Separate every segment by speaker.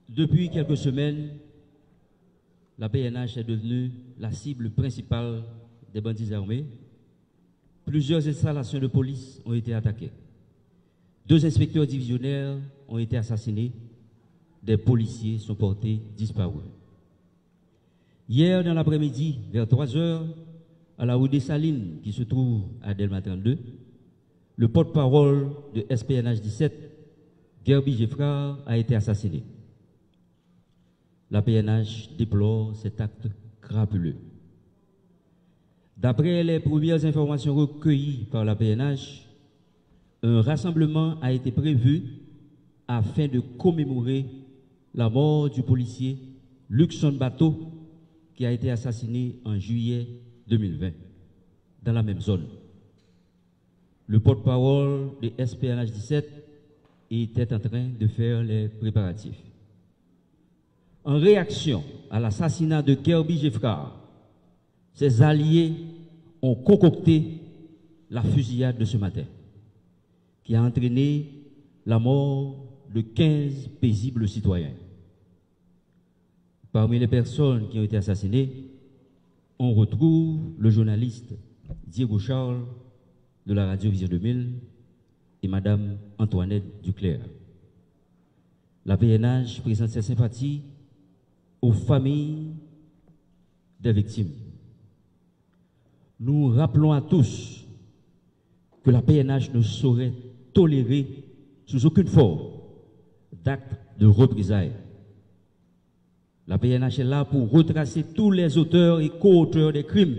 Speaker 1: Depuis quelques semaines, la PNH est devenue la cible principale des bandits armés. Plusieurs installations de police ont été attaquées. 2 inspecteurs divisionnaires ont été assassinés. Des policiers sont portés disparus. Hier, dans l'après-midi, vers 3 heures, à la rue des Salines, qui se trouve à Delma 32, le porte-parole de SPNH 17, Gerby Geffrard, a été assassiné. La PNH déplore cet acte crapuleux. D'après les premières informations recueillies par la PNH, un rassemblement a été prévu afin de commémorer la mort du policier Luxon Bateau qui a été assassiné en juillet 2020 dans la même zone. Le porte-parole de SPNH 17 était en train de faire les préparatifs. En réaction à l'assassinat de Gerby Geffrard, ses alliés ont concocté la fusillade de ce matin, qui a entraîné la mort de 15 paisibles citoyens. Parmi les personnes qui ont été assassinées, on retrouve le journaliste Diego Charles de la Radio Vision 2000 et Madame Antoinette Duclerc. La PNH présente ses sympathies aux familles des victimes. Nous rappelons à tous que la PNH ne saurait tolérer sous aucune forme d'actes de représailles. La PNH est là pour retracer tous les auteurs et co-auteurs des crimes.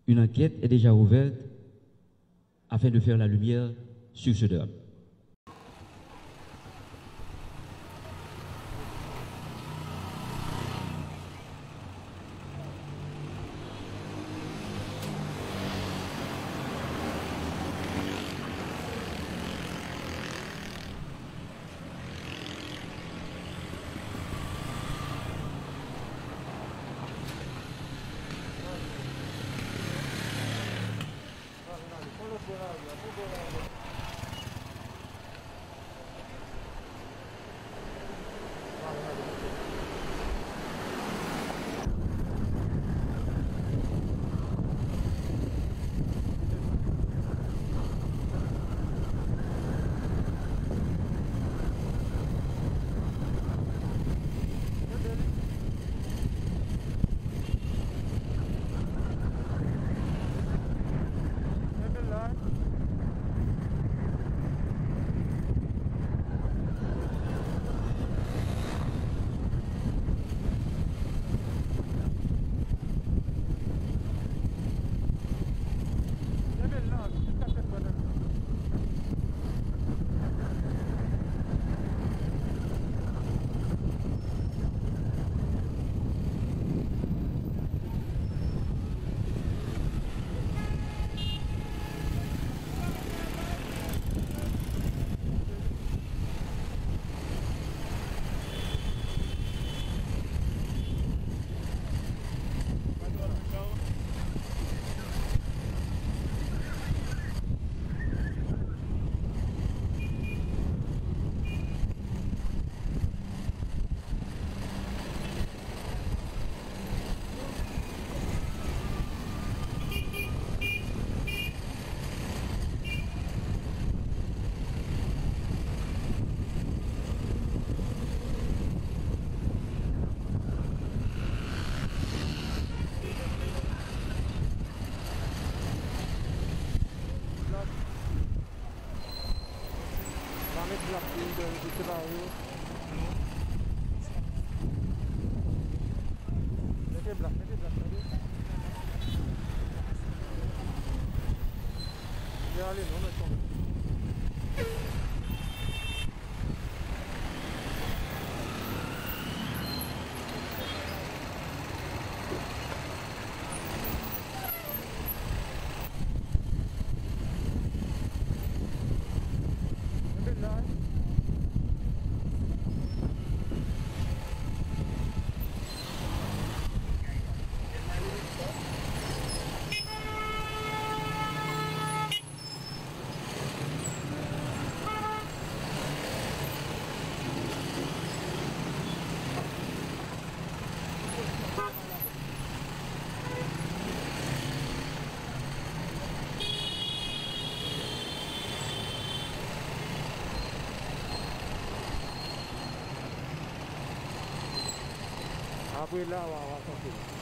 Speaker 1: Une enquête est déjà ouverte afin de faire la lumière sur ce drame.
Speaker 2: Après là, on va sortir.